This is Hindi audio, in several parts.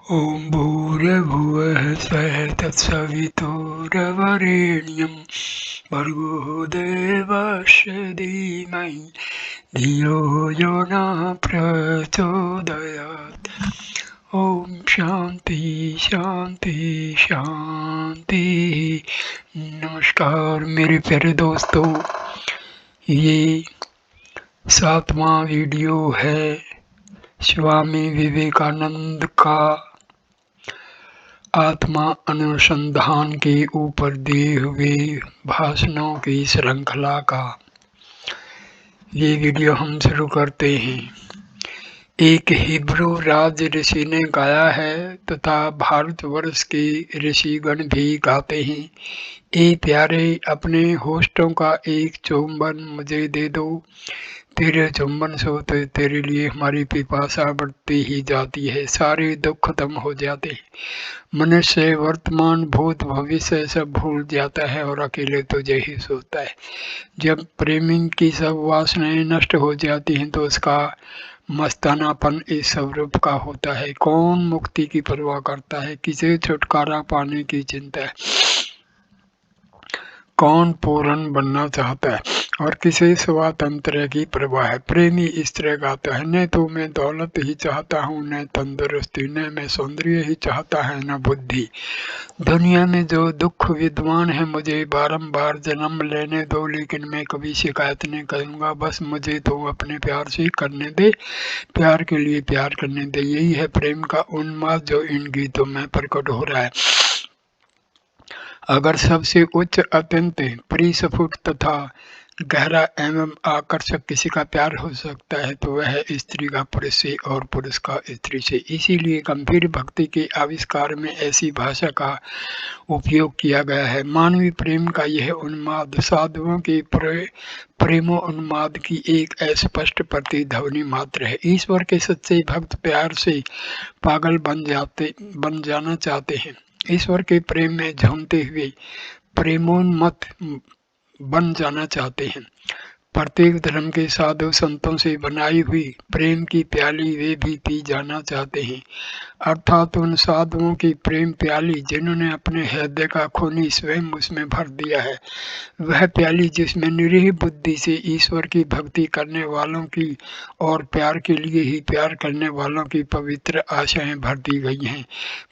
ॐ भूर्भुवः स्वः तत्सवितुर्वरेण्यं भर्गो देवस्य धीमहि धियो यो नः प्रचोदयात्। ओम शांति शांति शांति। नमस्कार मेरे प्यारे दोस्तों, ये 7वां वीडियो है स्वामी विवेकानंद का आत्मा अनुसंधान के ऊपर दिए हुए भाषणों की श्रृंखला का। ये वीडियो हम शुरू करते हैं। एक हिब्रू राज ऋषि ने गाया है तथा भारतवर्ष के ऋषिगण भी गाते हैं। ए प्यारे, अपने होस्टों का एक चुंबन मुझे दे दो। तेरे चुंबन से तो तेरे लिए हमारी पिपासा बढ़ती ही जाती है, सारे दुख खत्म हो जाते हैं। मनुष्य वर्तमान भूत भविष्य सब भूल जाता है और अकेले तुझे ही सोचता है। जब प्रेमी की सब वासनाएं नष्ट हो जाती हैं तो उसका मस्तानापन इस स्वरूप का होता है। कौन मुक्ति की परवाह करता है, किसे छुटकारा पाने की चिंता है, कौन पूर्ण बनना चाहता है और किसे स्वातंत्र की परवाह है। प्रेमी इस तरह गाता है, न तो मैं दौलत ही चाहता हूँ, न तंदुरुस्ती, न मैं सौंदर्य ही चाहता है, न बुद्धि। दुनिया में जो दुख विद्वान है मुझे बारंबार जन्म लेने दो, लेकिन मैं कभी शिकायत नहीं करूँगा। बस मुझे तो अपने प्यार से करने दे, प्यार के लिए प्यार करने दे। यही है प्रेम का उन्माद जो इन गीतों में प्रकट हो रहा है। अगर सबसे उच्च, अत्यंत परिस्फुट तथा गहरा एवं आकर्षक किसी का प्यार हो सकता है तो वह स्त्री का पुरुष से और पुरुष का स्त्री से। इसीलिए गंभीर भक्ति के आविष्कार में ऐसी भाषा का उपयोग किया गया है। मानवीय प्रेम का यह उन्माद साधुओं के प्रेमोन्माद की एक अस्पष्ट प्रतिध्वनि मात्र है। ईश्वर के सच्चे भक्त प्यार से पागल बन जाना चाहते हैं। ईश्वर के प्रेम में झूमते हुए प्रेमोन्मत्त बन जाना चाहते हैं। प्रत्येक धर्म के साधु संतों से बनाई हुई प्रेम की प्याली वे भी पी जाना चाहते हैं, अर्थात उन साधुओं की प्रेम प्याली जिन्होंने अपने हृदय का खूनी स्वयं उसमें भर दिया है। वह प्याली जिसमें निरीह बुद्धि से ईश्वर की भक्ति करने वालों की और प्यार के लिए ही प्यार करने वालों की पवित्र आशाएं भर दी गई हैं।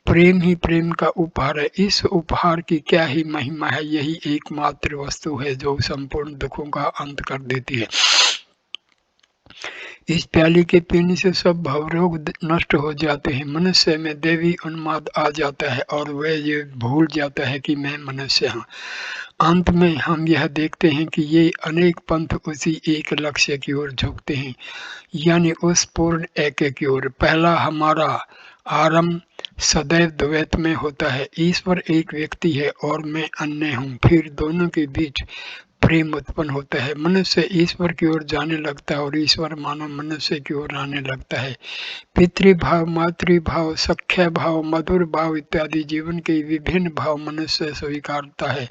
प्रेम ही प्रेम का उपहार है। इस उपहार की क्या ही महिमा है। यही एकमात्र वस्तु है जो संपूर्ण दुखों का अंत कर देती है। इस प्याली के पीने से सब भवरोग नष्ट हो जाते हैं। मनुष्य में देवी उन्माद आ जाता है और वह ये भूल जाता है कि मैं मनुष्य हूँ। अंत में हम यह देखते हैं कि ये अनेक पंथ उसी एक लक्ष्य की ओर झुकते हैं, यानी उस पूर्ण ऐक्य की ओर। पहला हमारा आरंभ सदैव द्वैत में होता है। ईश्वर एक व्यक्ति है और मैं अन्य हूँ। फिर दोनों के बीच प्रेम उत्पन्न होता है। मनुष्य ईश्वर की ओर जाने लगता है और ईश्वर मानव मनुष्य की ओर आने लगता है। पितृभाव, मातृभाव, सख्य भाव, मधुर भाव इत्यादि जीवन के विभिन्न भाव मनुष्य स्वीकारता है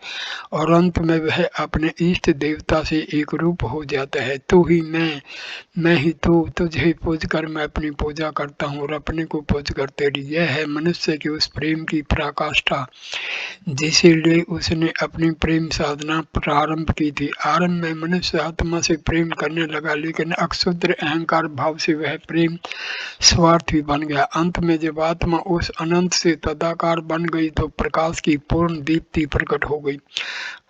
और अंत में वह अपने इष्ट देवता से एक रूप हो जाता है। तू ही मैं ही तू, तुझे पूज कर मैं अपनी पूजा करता हूँ और अपने को पूज कर तेरी। यह है मनुष्य की उस प्रेम की पराकाष्ठा जिसे लिए उसने अपनी प्रेम साधना प्रारंभ की थी। आरंभ में मनुष्य आत्मा से प्रेम करने लगा, लेकिन अक्षुद्र अहंकार भाव से वह प्रेम स्वार्थी बन गया। अंत में जब आत्मा उस अनंत से तदाकार बन गई तो प्रकाश की पूर्ण दीप्ति प्रकट हो गई।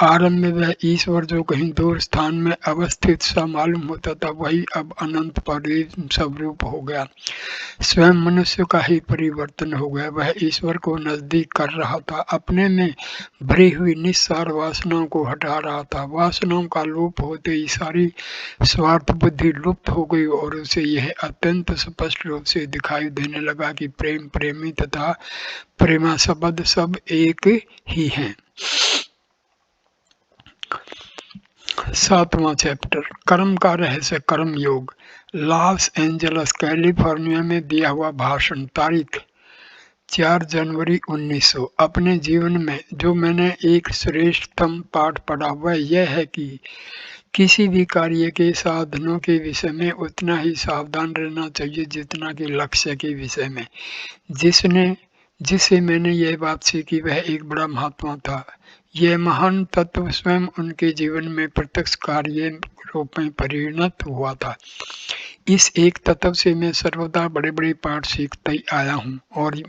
आरंभ में वह ईश्वर जो कहीं दूर स्थान में अवस्थित सा मालूम होता था, वही अब अनंत परिपूर्ण स्वरूप हो गया। स्वयं मनुष्य का ही परिवर्तन हो गया। वह ईश्वर को नजदीक कर रहा था, अपने में भरी हुई निस्सार वासनाओं को हटा रहा था। वासनाओं का लोप होते ही सारी स्वार्थ बुद्धि लुप्त हो गई और उसे यह अत्यंत स्पष्ट रूप से दिखाई देने लगा कि प्रेम, प्रेमी तथा प्रेमास्पद सब एक ही हैं। 7वां चैप्टर, कर्म का रहस्य, कर्म योग। लॉस एंजल्स, कैलिफोर्निया में दिया हुआ भाषण, तारीख 4 जनवरी 1900। अपने जीवन में जो मैंने एक श्रेष्ठतम पाठ पढ़ा वह यह है कि किसी भी कार्य के साधनों के विषय में उतना ही सावधान रहना चाहिए जितना कि लक्ष्य के विषय में। जिसने जिससे मैंने यह बात सीखी वह एक बड़ा महात्मा था। यह महान तत्व स्वयं उनके जीवन में प्रत्यक्ष कार्य रूप में परिणत हुआ था। इस एक तत्व से मैं सर्वदा बड़े-बड़े पाठ सीखते आया हूँ और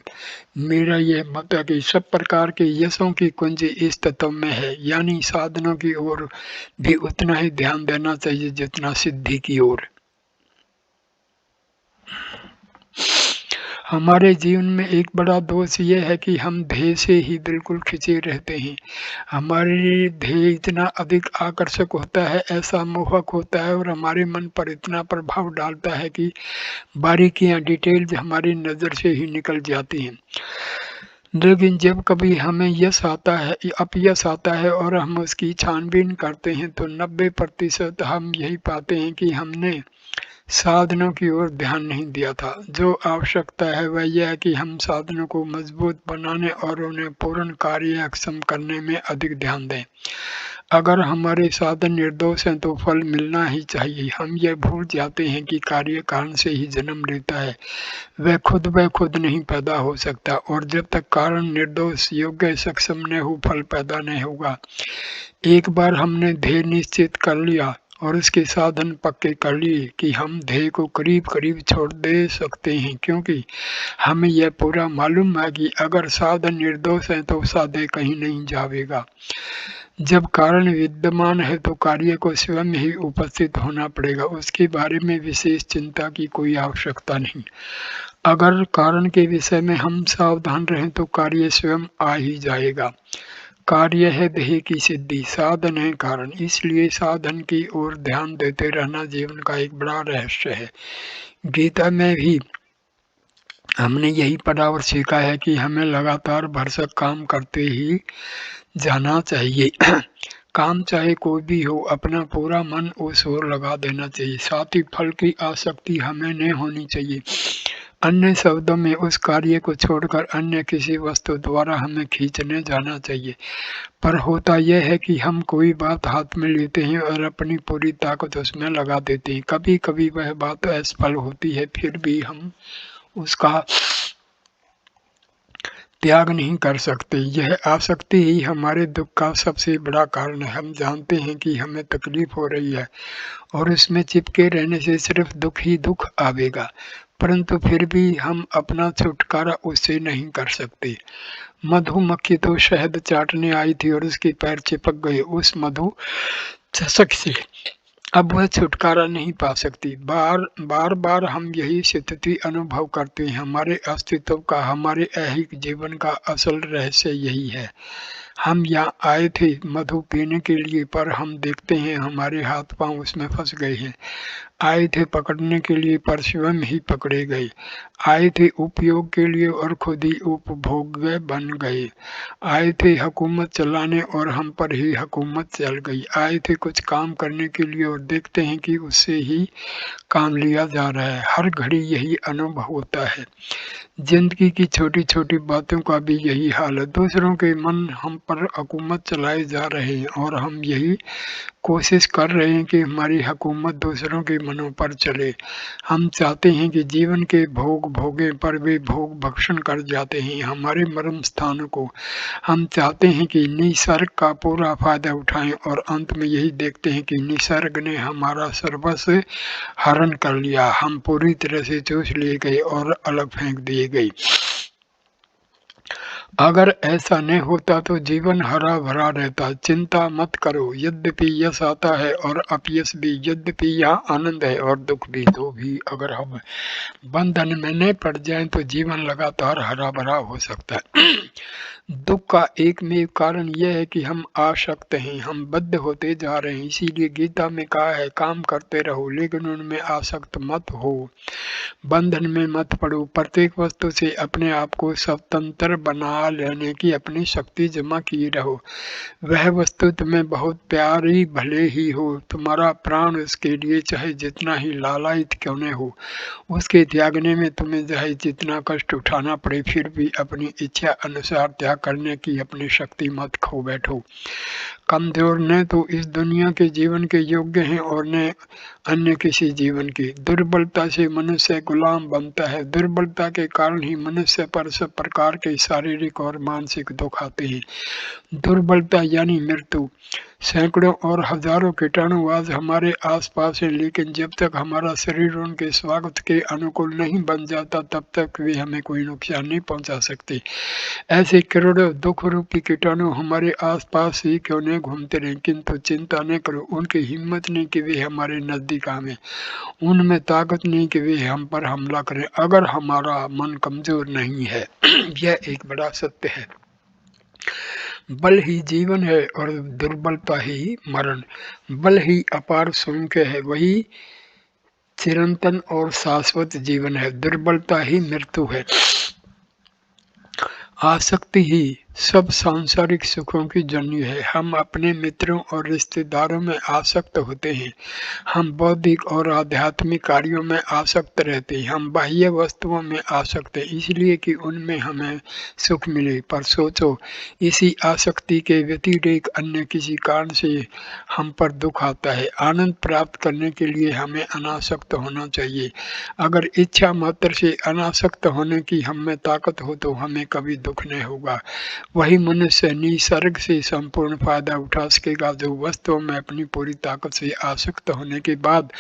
मेरा यह मत है कि सब प्रकार के यशों की कुंजी इस तत्व में है, यानी साधनों की ओर भी उतना ही ध्यान देना चाहिए जितना सिद्धि की ओर। हमारे जीवन में एक बड़ा दोष यह है कि हम ध्येय से ही बिल्कुल खिंचे रहते हैं। हमारे ध्येय इतना अधिक आकर्षक होता है, ऐसा मोहक होता है और हमारे मन पर इतना प्रभाव डालता है कि बारीकियां, डिटेल्स हमारी नज़र से ही निकल जाती हैं। लेकिन जब कभी हमें यश आता है, अपयश आता है और हम उसकी छानबीन करते हैं तो 90% हम यही पाते हैं कि हमने साधनों की ओर ध्यान नहीं दिया था। जो आवश्यकता है वह यह है कि हम साधनों को मजबूत बनाने और उन्हें पूर्ण कार्यक्षम करने में अधिक ध्यान दें। अगर हमारे साधन निर्दोष हैं तो फल मिलना ही चाहिए। हम यह भूल जाते हैं कि कार्य कारण से ही जन्म लेता है, वह खुद नहीं पैदा हो सकता और जब तक कारण निर्दोष, योग्य, सक्षम न हो फल पैदा नहीं होगा। एक बार हमने ध्येय निश्चित कर लिया और उसके साधन पक्के कर लिए कि हम ध्येय को करीब छोड़ दे सकते हैं, क्योंकि हमें यह पूरा मालूम है कि अगर साधन निर्दोष है तो साधे कहीं नहीं जाएगा। जब कारण विद्यमान है तो कार्य को स्वयं ही उपस्थित होना पड़ेगा, उसके बारे में विशेष चिंता की कोई आवश्यकता नहीं। अगर कारण के विषय में हम सावधान रहें तो कार्य स्वयं आ ही जाएगा। कार्य है ध्येय की सिद्धि, साधन है कारण, इसलिए साधन की ओर ध्यान देते रहना जीवन का एक बड़ा रहस्य है। गीता में भी हमने यही पढ़ा और सीखा है कि हमें लगातार भरसक काम करते ही जाना चाहिए। काम चाहे कोई भी हो, अपना पूरा मन उस ओर लगा देना चाहिए। साथ ही फल की आसक्ति हमें नहीं होनी चाहिए। अन्य शब्दों में उस कार्य को छोड़कर अन्य किसी वस्तु द्वारा हमें खींचने जाना चाहिए। पर होता यह है कि हम कोई बात हाथ में लेते हैं और अपनी पूरी ताकत उसमें लगा देते हैं। कभी कभी वह बात असफल होती है, फिर भी हम उसका त्याग नहीं कर सकते। यह आसक्ति ही हमारे दुख का सबसे बड़ा कारण है। हम जानते हैं कि हमें तकलीफ हो रही है और उसमें चिपके रहने से सिर्फ दुख ही दुख आवेगा, परंतु फिर भी हम अपना छुटकारा उससे नहीं कर सकते। मधुमक्खी तो शहद चाटने आई थी और उसके पैर चिपक गए उस मधु चषक से। अब वह छुटकारा नहीं पा सकती। बार हम यही स्थिति अनुभव करते हैं। हमारे अस्तित्व का, हमारे ऐहिक जीवन का असल रहस्य यही है। हम यहाँ आए थे मधु पीने के लिए, पर हम देखते हैं हमारे हाथ पांव उसमें फंस गए हैं। आए थे पकड़ने के लिए पर स्वयं ही पकड़े गए। आए थे उपयोग के लिए और खुद ही उपभोग्य बन गए। आए थे हुकूमत चलाने और हम पर ही हुकूमत चल गई। आए थे कुछ काम करने के लिए और देखते हैं कि उससे ही काम लिया जा रहा है। हर घड़ी यही अनुभव होता है। जिंदगी की छोटी छोटी बातों का भी यही हाल है। दूसरों के मन हम पर हुकूमत चलाए जा रहे हैं और हम यही कोशिश कर रहे हैं कि हमारी हुकूमत दूसरों के मनों पर चले। हम चाहते हैं कि जीवन के भोग भोगें, पर वे भोग भक्षण कर जाते हैं हमारे मर्म स्थानों को। हम चाहते हैं कि निसर्ग का पूरा फायदा उठाएं और अंत में यही देखते हैं कि निसर्ग ने हमारा सर्वस्व हरण कर लिया। हम पूरी तरह से चूस लिए गए और अलग फेंक दिए गए। अगर ऐसा नहीं होता तो जीवन हरा भरा रहता। चिंता मत करो, यद्यपि यश आता है और अपयश भी, यद्यपि यहाँ आनंद है और दुख भी, तो भी अगर हम बंधन में नहीं पड़ जाएं तो जीवन लगातार हरा भरा हो सकता है। दुख का एकमेव कारण यह है कि हम आसक्त हैं, हम बद्ध होते जा रहे हैं। इसीलिए गीता में कहा है काम करते रहो लेकिन उनमें आसक्त मत हो, बंधन में मत पड़ो। प्रत्येक वस्तु से अपने आप को स्वतंत्र बना लेने की अपनी शक्ति जमा किए रहो। वह वस्तु तुम्हें बहुत प्यारी भले ही हो, तुम्हारा प्राण उसके लिए चाहे जितना ही लालायित क्यों न हो, उसके त्यागने में तुम्हें चाहे जितना कष्ट उठाना पड़े, फिर भी अपनी इच्छा अनुसार त्याग करने की अपनी शक्ति मत खो बैठो। कमजोर न तो इस दुनिया के जीवन के योग्य हैं और न अन्य किसी जीवन की। दुर्बलता से मनुष्य गुलाम बनता है। दुर्बलता के कारण ही मनुष्य पर सब प्रकार के शारीरिक और मानसिक दुख आते हैं। दुर्बलता यानी मृत्यु। सैकड़ों और हजारों कीटाणु आज हमारे आसपास हैं, लेकिन जब तक हमारा शरीर उनके स्वागत के अनुकूल नहीं बन जाता तब तक वे हमें कोई नुकसान नहीं पहुंचा सकते। ऐसे करोड़ों दुख रूपी कीटाणु हमारे आसपास ही क्यों न घूमते रहें, किंतु चिंता न करो, उनकी हिम्मत नहीं कि वे हमारे नजदीक आवे, उनमें ताकत नहीं कि वे हम पर हमला करें, अगर हमारा मन कमजोर नहीं है। यह एक बड़ा सत्य है। बल ही जीवन है और दुर्बलता ही मरण। बल ही अपार सौंक्य है, वही चिरंतन और शाश्वत जीवन है। दुर्बलता ही मृत्यु है। आसक्ति ही सब सांसारिक सुखों की जन्य है। हम अपने मित्रों और रिश्तेदारों में आसक्त होते हैं। हम बौद्धिक और आध्यात्मिक कार्यों में आसक्त रहते हैं। हम बाह्य वस्तुओं में आसक्त हैं, इसलिए कि उनमें हमें सुख मिले। पर सोचो, इसी आसक्ति के व्यतिरेक अन्य किसी कारण से हम पर दुख आता है। आनंद प्राप्त करने के लिए हमें अनासक्त होना चाहिए। अगर इच्छा मात्र से अनासक्त होने की हम में ताकत हो तो हमें कभी दुख नहीं होगा। वही मनुष्य निसर्ग से संपूर्ण फायदा उठा सकेगा जो वस्तुओं में अपनी पूरी ताकत से आसक्त होने के बाद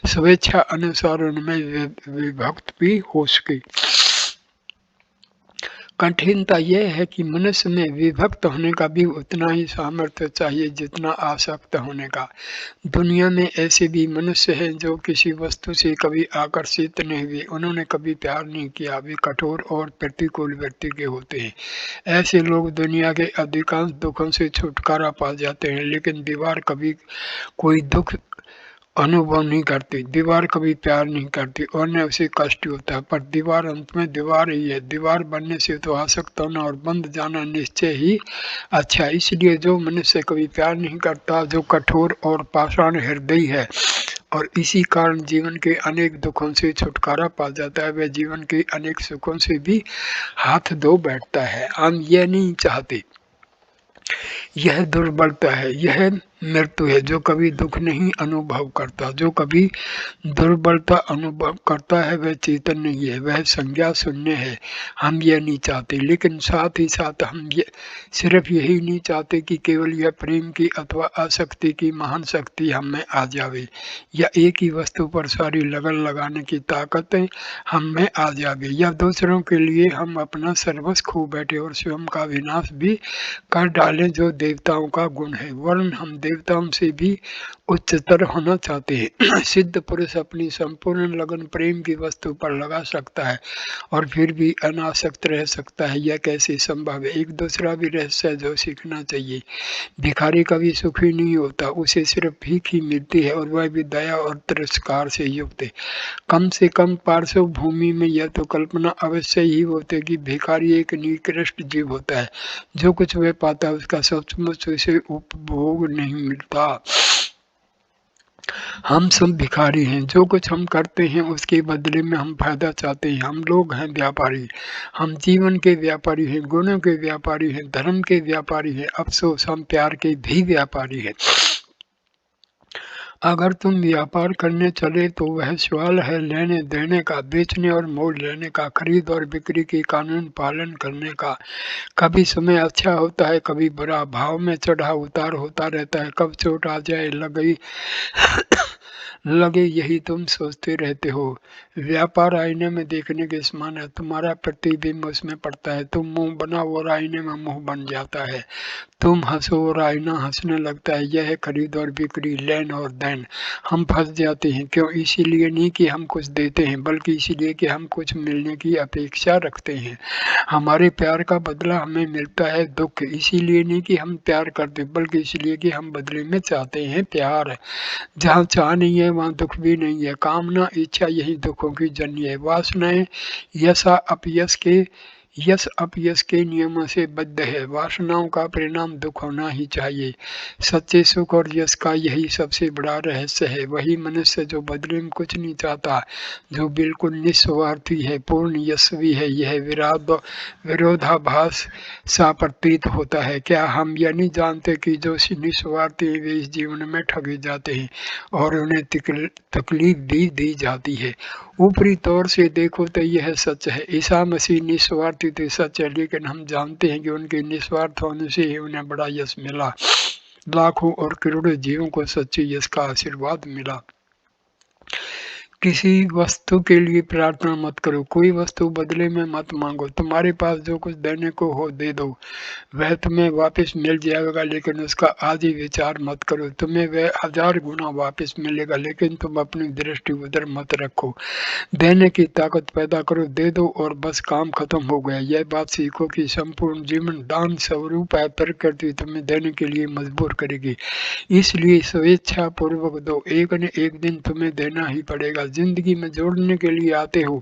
स्वेच्छा अनुसार उनमें विभक्त भी हो सके। कठिनता यह है कि मनुष्य में विभक्त होने का भी उतना ही सामर्थ्य चाहिए जितना आसक्त होने का। दुनिया में ऐसे भी मनुष्य हैं जो किसी वस्तु से कभी आकर्षित नहीं हुए, उन्होंने कभी प्यार नहीं किया, वे कठोर और प्रतिकूल व्यक्ति के होते हैं। ऐसे लोग दुनिया के अधिकांश दुखों से छुटकारा पा जाते हैं, लेकिन दीवार कभी कोई दुख अनुभव नहीं करती, दीवार कभी प्यार नहीं करती और न उसे कष्ट होता है। पर दीवार अंत में दीवार ही है। दीवार बनने से तो आसक्त होना और बंद जाना निश्चय ही अच्छा। इसलिए जो मनुष्य कभी प्यार नहीं करता, जो कठोर और पाषाण हृदय है और इसी कारण जीवन के अनेक दुखों से छुटकारा पा जाता है, वह जीवन के अनेक सुखों से भी हाथ धो बैठता है। हम यह नहीं चाहते। यह दुर्बलता है, यह मृत्यु है। जो कभी दुख नहीं अनुभव करता, जो कभी दुर्बलता अनुभव करता है, वह चेतन नहीं है, वह संज्ञा शून्य है। हम यह नहीं चाहते, लेकिन साथ ही साथ हम सिर्फ यही नहीं चाहते कि केवल यह प्रेम की अथवा आसक्ति की महान शक्ति हम में आ जावे, या एक ही वस्तु पर सारी लगन लगाने की ताकत हम में आ जावे, या दूसरों के लिए हम अपना सर्वस्व खो बैठे और स्वयं का विनाश भी कर डालें, जो देवताओं का गुण है। वरन हम देवताओं से भी उच्चतर होना चाहते हैं। सिद्ध पुरुष अपनी संपूर्ण लगन प्रेम की वस्तु पर लगा सकता है और फिर भी अनासक्त रह सकता है। यह कैसे संभव है? एक दूसरा भी रहस्य है जो सीखना चाहिए। भिखारी कभी सुखी नहीं होता, उसे सिर्फ भीख ही मिलती है और वह भी दया और तिरस्कार से युक्त है। कम से कम पार्श्व भूमि में यह तो कल्पना अवश्य ही होती कि भिखारी एक निकृष्ट जीव होता है। जो कुछ वह पाता है उसका सचमुच उसे उपभोग नहीं मिलता। हम सब भिखारी हैं। जो कुछ हम करते हैं उसके बदले में हम फायदा चाहते हैं। हम लोग हैं व्यापारी। हम जीवन के व्यापारी हैं, गुणों के व्यापारी हैं, धर्म के व्यापारी हैं। अफसोस हम प्यार के भी व्यापारी हैं। अगर तुम व्यापार करने चले तो वह सवाल है लेने देने का, बेचने और मोल लेने का, खरीद और बिक्री के कानून पालन करने का। कभी समय अच्छा होता है, कभी बुरा, भाव में चढ़ा उतार होता रहता है। कब चोट आ जाए लगे यही तुम सोचते रहते हो। व्यापार आईने में देखने के समान है। तुम्हारा प्रतिबिंब उसमें पड़ता है। तुम मुंह बनाओ और आईने में मुंह बन जाता है। तुम हंसो और आईना हंसने लगता है। यह है खरीद और बिक्री, लेन और देन। हम फंस जाते हैं। क्यों? इसीलिए नहीं कि हम कुछ देते हैं, बल्कि इसीलिए कि हम कुछ मिलने की अपेक्षा रखते हैं। हमारे प्यार का बदला हमें मिलता है दुख। इसीलिए नहीं कि हम प्यार करते, बल्कि इसलिए कि हम बदले में चाहते हैं प्यार। जहाँ चाह नहीं है वहाँ दुख भी नहीं है। कामना, इच्छा यही दुखों की जन्य है। वासनाएं यश अपयश के यश अपयश के नियमों से बद्ध है। वासनाओं का परिणाम दुख होना ही चाहिए। सच्चे सुख और यश का यही सबसे बड़ा रहस्य है। वही मनुष्य जो बदले में कुछ नहीं चाहता, जो बिल्कुल निस्वार्थी है, पूर्ण यशस्वी है। यह विरोधाभास सा प्रतीत होता है। क्या हम यह नहीं जानते कि जो निस्वार्थी हैं वे इस जीवन में ठगे जाते हैं और उन्हें तकलीफ भी दी जाती है। ऊपरी तौर से देखो तो यह सच है। ईसा मसीह निस्वार्थी थे, सच है, लेकिन हम जानते हैं कि उनके निस्वार्थ होने से ही उन्हें बड़ा यश मिला। लाखों और करोड़ों जीवों को सच्चे यश का आशीर्वाद मिला। किसी वस्तु के लिए प्रार्थना मत करो, कोई वस्तु बदले में मत मांगो। तुम्हारे पास जो कुछ देने को हो दे दो, वह तुम्हें वापस मिल जाएगा, लेकिन उसका आज ही विचार मत करो। तुम्हें वह 1000 गुना वापस मिलेगा, लेकिन तुम अपनी दृष्टि उधर मत रखो। देने की ताकत पैदा करो, दे दो और बस काम खत्म हो गया। यह बात सीखो कि संपूर्ण जीवन दान स्वरूप है। प्रकृति तुम्हें देने के लिए मजबूर करेगी, इसलिए स्वेच्छा पूर्वक दो। एक न एक दिन तुम्हें देना ही पड़ेगा। जिंदगी में जोड़ने के लिए आते हो,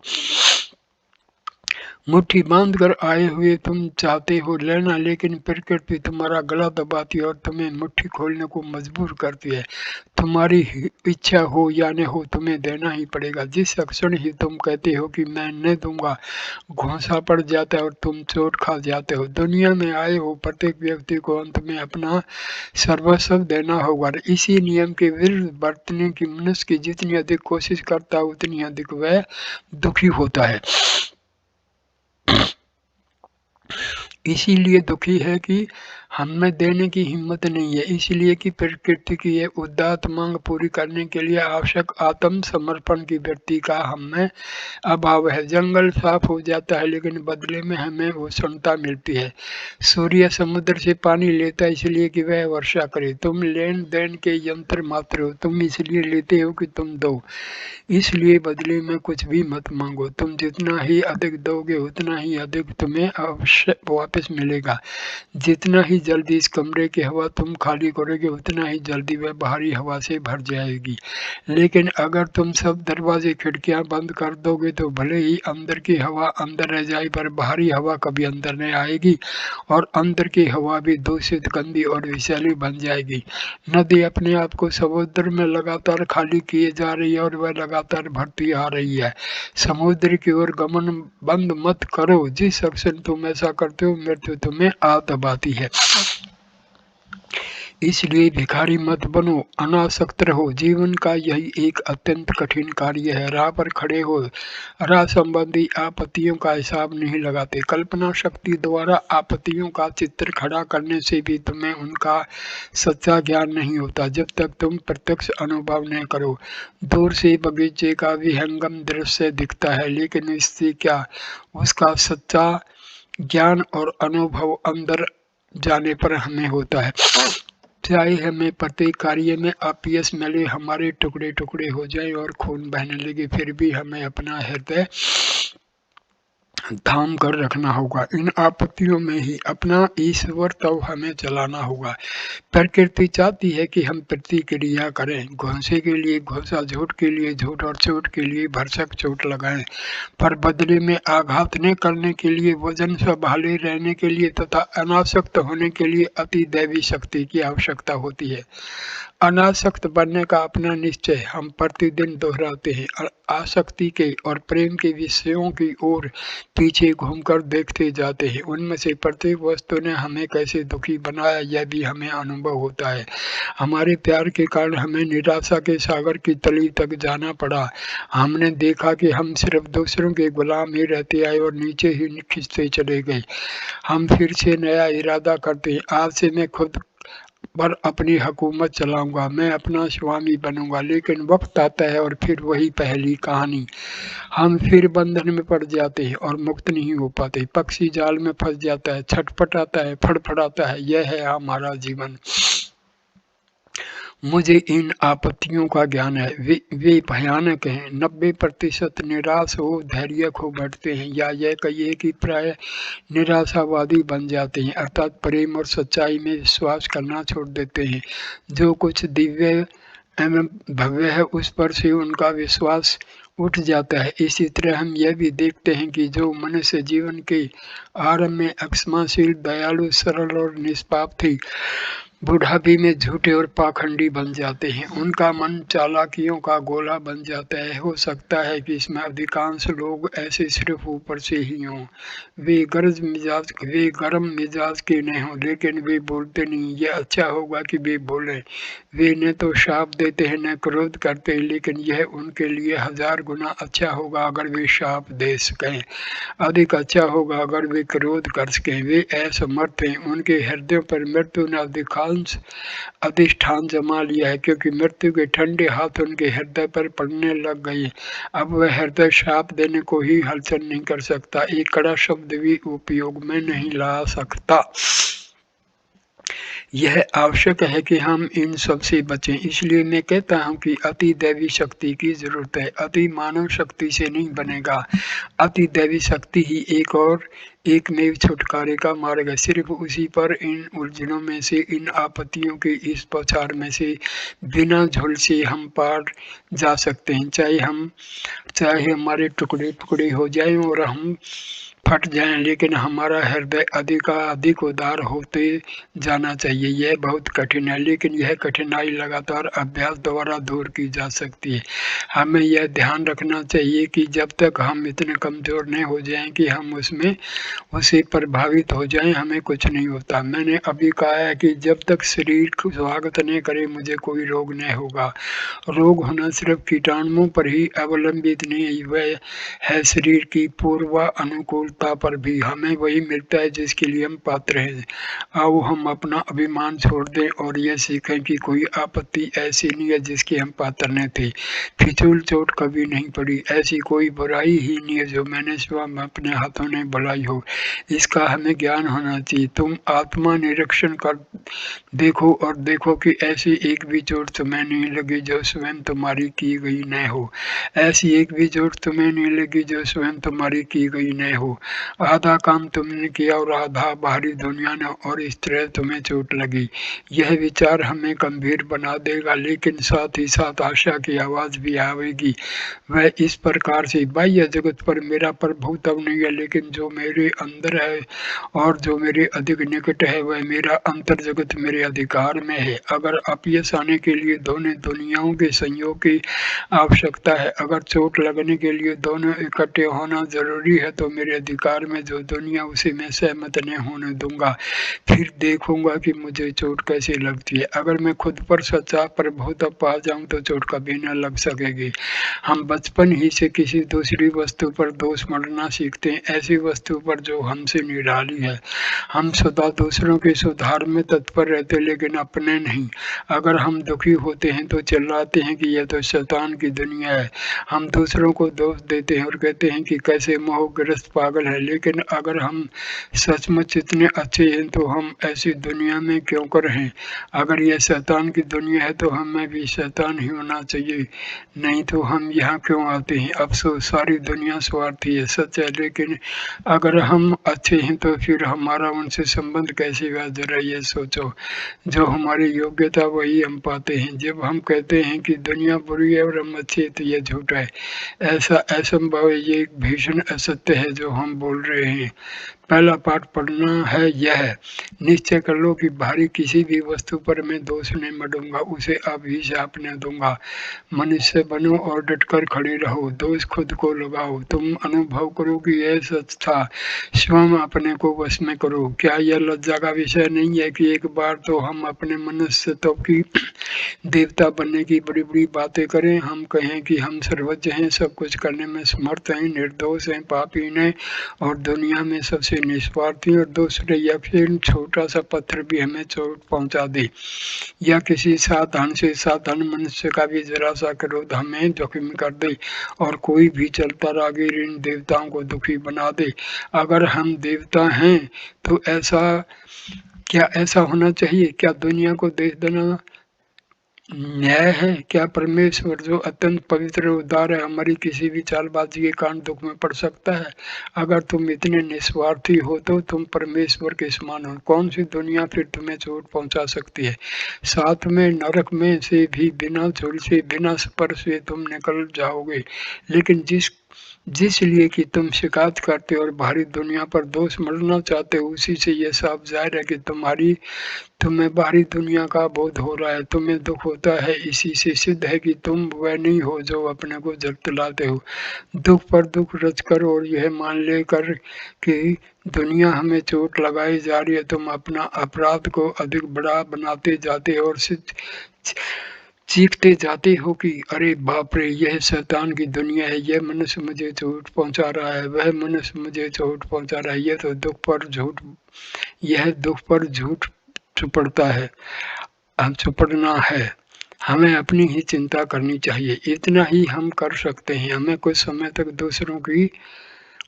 मुट्ठी बांध कर आए हुए तुम चाहते हो लेना, लेकिन प्रकृति तुम्हारा गला दबाती है और तुम्हें मुट्ठी खोलने को मजबूर करती है। तुम्हारी इच्छा हो या न हो, तुम्हें देना ही पड़ेगा। जिस क्षण ही तुम कहते हो कि मैं न दूंगा, घोंसा पड़ जाता है और तुम चोट खा जाते हो। दुनिया में आए हो प्रत्येक व्यक्ति को अंत में अपना सर्वस्व देना होगा। इसी नियम के विरुद्ध बरतने की मनुष्य की जितनी अधिक कोशिश करता है, उतनी अधिक वह दुखी होता है। इसीलिए दुखी है कि हमें देने की हिम्मत नहीं है, इसलिए कि प्रकृति की ये उदात्त मांग पूरी करने के लिए आवश्यक आत्म समर्पण की वृत्ति का हमें अभाव है। जंगल साफ हो जाता है, लेकिन बदले में हमें उष्णता मिलती है। सूर्य समुद्र से पानी लेता है इसलिए कि वह वर्षा करे। तुम लेन देन के यंत्र मात्र हो, तुम इसलिए लेते हो कि तुम दो, इसलिए बदले में कुछ भी मत मांगो। तुम जितना ही अधिक दोगे, उतना ही अधिक तुम्हें अवश्य वापस मिलेगा। जितना ही जल्दी इस कमरे की हवा तुम खाली करोगे, उतना ही जल्दी वह बाहरी हवा से भर जाएगी। लेकिन अगर तुम सब दरवाजे खिड़कियां बंद कर दोगे, तो भले ही अंदर की हवा अंदर रह जाए, पर बाहरी हवा कभी अंदर नहीं आएगी और अंदर की हवा भी दूषित, गंदी और विषैली बन जाएगी। नदी अपने आप को समुद्र में लगातार खाली किए जा रही है और वह लगातार भरती आ रही है। समुद्र की ओर गमन बंद मत करो। जिस क्षण तुम ऐसा करते हो, मृत्यु तुम्हें आ दबाती है। इसलिए भिखारी मत बनो, अनासक्त रहो। जीवन का यही एक अत्यंत कठिन कार्य है। राह पर खड़े हो, राह संबंधी आपत्तियों का हिसाब नहीं लगाते। कल्पना शक्ति द्वारा आपत्तियों का चित्र खड़ा करने से भी तुम्हें उनका सच्चा ज्ञान नहीं होता, जब तक तुम प्रत्यक्ष अनुभव नहीं करो। दूर से बगीचे का विहंगम दृश्य दिखता है, लेकिन इससे क्या, उसका सच्चा ज्ञान और अनुभव अंदर जाने पर हमें होता है। चाहे हमें प्रत्येक कार्य में अपयश मिले, हमारे टुकड़े टुकड़े हो जाए और खून बहने लगे, फिर भी हमें अपना हृदय थाम कर रखना होगा। इन आपत्तियों में ही अपना ईश्वर तब हमें चलाना होगा। प्रकृति चाहती है कि हम प्रतिक्रिया करें, घोंसे के लिए घोंसा, झूठ के लिए झूठ और चोट के लिए भरसक चोट लगाएं, पर बदले में आघात न करने के लिए, वजन संभाले रहने के लिए तथा अनासक्त होने के लिए अति दैवी शक्ति की आवश्यकता होती है। अनासक्त बनने का अपना निश्चय हम प्रतिदिन दोहराते हैं। आसक्ति के और प्रेम के विषयों की ओर पीछे घूमकर देखते जाते हैं। उनमें से प्रत्येक वस्तु ने हमें कैसे दुखी बनाया, यह भी हमें अनुभव होता है। हमारे प्यार के कारण हमें निराशा के सागर की तली तक जाना पड़ा। हमने देखा कि हम सिर्फ दूसरों के गुलाम ही रहते आए और नीचे ही खिंचते चले गए। हम फिर से नया इरादा करते हैं। आज से मैं खुद पर अपनी हुकूमत चलाऊंगा, मैं अपना स्वामी बनूंगा। लेकिन वक्त आता है और फिर वही पहली कहानी, हम फिर बंधन में पड़ जाते हैं और मुक्त नहीं हो पाते। पक्षी जाल में फंस जाता है, छटपटाता है, फड़फड़ाता है। यह है हमारा जीवन। मुझे इन आपत्तियों का ज्ञान है, वे भयानक हैं। 90% निराश हो धैर्य खो बैठते हैं, या यह कहिए कि प्राय निराशावादी बन जाते हैं, अर्थात प्रेम और सच्चाई में विश्वास करना छोड़ देते हैं। जो कुछ दिव्य एवं भव्य है, उस पर से उनका विश्वास उठ जाता है। इसी तरह हम यह भी देखते हैं कि जो मनुष्य जीवन के आरंभ में क्षमाशील, दयालु, सरल और निष्पाप थे, बुढ़ापे में झूठे और पाखंडी बन जाते हैं। उनका मन चालाकियों का गोला बन जाता है। हो सकता है कि इसमें अधिकांश लोग ऐसे सिर्फ ऊपर से ही हों। वे गर्म मिजाज के नहीं हों, लेकिन वे बोलते नहीं। यह अच्छा होगा कि वे बोलें। वे न तो शाप देते हैं न क्रोध करते, लेकिन यह उनके लिए 1000 गुना अच्छा होगा अगर वे शाप दे सकें। अधिक अच्छा होगा अगर वे क्रोध कर सकें। वे असमर्थ हैं, उनके हृदय पर मृत्यु ने अधिकांश अधिष्ठान जमा लिया है, क्योंकि मृत्यु के ठंडे हाथ उनके हृदय पर पड़ने लग गए। अब वह हृदय शाप देने को ही हलचल नहीं कर सकता, एक कड़ा शब्द भी उपयोग में नहीं ला सकता। यह आवश्यक है कि हम इन सब से बचें। इसलिए मैं कहता हूँ कि अति दैवी शक्ति की जरूरत है, अति मानव शक्ति से नहीं बनेगा। अति दैवी शक्ति ही एक नए छुटकारे का मार्ग है। सिर्फ उसी पर इन उलझनों में से, इन आपत्तियों की इस पछाड़ में से बिना झुलसे हम पार जा सकते हैं। चाहे हमारे टुकड़े टुकड़े हो जाएं और हम फट जाएं, लेकिन हमारा हृदय अधिक उदार होते जाना चाहिए। यह बहुत कठिन है, लेकिन यह कठिनाई लगातार अभ्यास द्वारा दूर की जा सकती है। हमें यह ध्यान रखना चाहिए कि जब तक हम इतने कमज़ोर नहीं हो जाएं कि हम उससे प्रभावित हो जाएं, हमें कुछ नहीं होता। मैंने अभी कहा है कि जब तक शरीर स्वागत नहीं करे, मुझे कोई रोग नहीं होगा। रोग होना सिर्फ कीटाणुओं पर ही अवलंबित नहीं, वह है शरीर की पूर्व अनुकूलता पर भी। हमें वही मिलता है जिसके लिए हम पात्र हैं। आओ हम अपना अभिमान छोड़ दें और यह सीखें कि कोई आपत्ति ऐसी नहीं है जिसके हम पात्र नहीं थे। फिजूल चोट कभी नहीं पड़ी, ऐसी कोई बुराई ही नहीं है जो मैंने स्वयं अपने हाथों ने बुलाई हो। इसका हमें ज्ञान होना चाहिए। तुम आत्मा निरीक्षण कर देखो और देखो कि ऐसी एक भी चोट तुम्हें नहीं लगी जो स्वयं तुम्हारी की गई न हो। ऐसी एक भी चोट तुम्हें नहीं लगी जो स्वयं तुम्हारी की गई न हो। आधा काम तुमने किया और आधा बाहरी दुनिया ने, और इस तरह तुम्हें चोट लगी। यह विचार हमें गंभीर बना देगा, लेकिन साथ ही साथ आशा की आवाज़ भी आवेगी। वह इस प्रकार से, बाह्य जगत पर मेरा प्रभुत्व तब नहीं है, लेकिन जो मेरे अंदर है और जो मेरे अधिक निकट है, वह मेरा अंतर जगत मेरे अधिकार में है। अगर अपयश आने के लिए दोनों दुनियाओं के संयोग की आवश्यकता है, अगर चोट लगने के लिए दोनों इकट्ठे होना जरूरी है, तो मेरे अधिकार में जो दुनिया, उसे मैं सहमत नहीं होने दूंगा। फिर देखूंगा कि मुझे चोट कैसे लगती है। अगर मैं खुद पर सच्चा प्रभुत्व पा जाऊं तो चोट कभी न लग सकेगी। हम बचपन ही से किसी दूसरी वस्तु पर दोष मढ़ना सीखते हैं, ऐसी वस्तु पर जो हमसे निराली है। हम सदा दूसरों के सुधार में तत्पर रहते, लेकिन अपने नहीं। अगर हम दुखी होते हैं तो चिल्लाते हैं कि यह तो शैतान की दुनिया है। हम दूसरों को दोष देते हैं और कहते हैं कि कैसे मोहग्रस्त पागल है, लेकिन अगर हम सचमुच इतने अच्छे हैं तो हम ऐसी दुनिया में क्यों कर हैं? अगर यह शैतान की दुनिया है तो हमें भी शैतान ही होना चाहिए, नहीं तो हम यहाँ क्यों आते हैं? अफसोस, सारी दुनिया स्वार्थी है, सच है, लेकिन अगर हम अच्छे हैं तो फिर हमारा उनसे संबंध कैसे हुआ? जरा ये सोचो। जो हमारी योग्यता वही हम पाते हैं। जब हम कहते हैं कि दुनिया बुरी है और हम अच्छे हैं, तो यह झूठा है। ऐसा असंभव है, ये एक भीषण असत्य है जो हम बोल रहे हैं। पहला पाठ पढ़ना है यह, निश्चय कर लो कि बाहरी किसी भी वस्तु पर मैं दोष नहीं मढ़ूंगा, उसे अभिशाप नहीं दूंगा। मनुष्य बनो और डटकर खड़े रहो, दोष खुद को लगाओ। तुम अनुभव करो कि यह सच था, स्वयं अपने को वश में करो। क्या यह लज्जा का विषय नहीं है कि एक बार तो हम अपने मनुष्यत्व की देवता बनने की बड़ी बड़ी बातें करें? हम कहें कि हम सर्वज्ञ हैं, सब कुछ करने में समर्थ हैं, निर्दोष हैं, पापी हैं और दुनिया में सबसे निस्वार्थी, और दूसरे या फिर छोटा सा पत्थर भी हमें चोट पहुंचा दे, या किसी साधारण मनुष्य का भी जरा सा क्रोध हमें जोखिम कर दे, और कोई भी चलता राहगीर इन देवताओं को दुखी बना दे। अगर हम देवता हैं तो ऐसा होना चाहिए? क्या दुनिया को देश देना न्याय है। क्या परमेश्वर जो अत्यंत पवित्र उदार है हमारी किसी भी चालबाजी के कारण दुख में पड़ सकता है? अगर तुम इतने निस्वार्थी हो तो तुम परमेश्वर के समान हो। कौन सी दुनिया फिर तुम्हें चोट पहुंचा सकती है? साथ में नरक में से भी बिना झोल से बिना स्पर्श से तुम निकल जाओगे। लेकिन जिस लिए कि तुम शिकायत करते हो और बाहरी दुनिया पर दोष मढ़ना चाहते हो, उसी से यह साफ जाहिर है कि तुम्हें बाहरी दुनिया का बोध हो रहा है। तुम्हें दुख होता है, इसी से सिद्ध है कि तुम वह नहीं हो जो अपने को झुठलाते हो। दुख पर दुख रचकर और यह मान लेकर कि दुनिया हमें चोट लगाई जा रही है, तुम अपना अपराध को अधिक बड़ा बनाते जाते हो और चीखते जाते हो कि अरे बाप रे, यह शैतान की दुनिया है, यह मनुष्य मुझे चोट पहुंचा रहा है, वह मनुष्य मुझे चोट पहुंचा रहा है, यह दुख पर झूठ चुपड़ता है, चुपड़ना है। हमें अपनी ही चिंता करनी चाहिए, इतना ही हम कर सकते हैं। हमें कुछ समय तक दूसरों की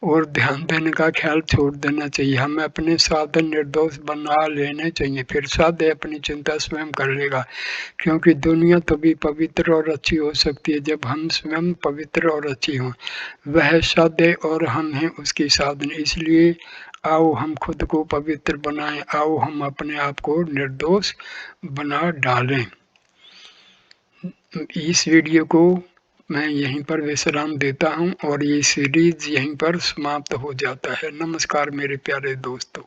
और ध्यान देने का ख्याल छोड़ देना चाहिए। हमें अपने साधन निर्दोष बना लेने चाहिए, फिर साध्य अपनी चिंता स्वयं कर लेगा। क्योंकि दुनिया तभी पवित्र और अच्छी हो सकती है जब हम स्वयं पवित्र और अच्छी हों। वह साध्य और हम हैं उसकी साधन। इसलिए आओ हम खुद को पवित्र बनाएं, आओ हम अपने आप को निर्दोष बना डालें। इस वीडियो को मैं यहीं पर विश्राम देता हूं और ये सीरीज यहीं पर समाप्त हो जाता है। नमस्कार मेरे प्यारे दोस्तों।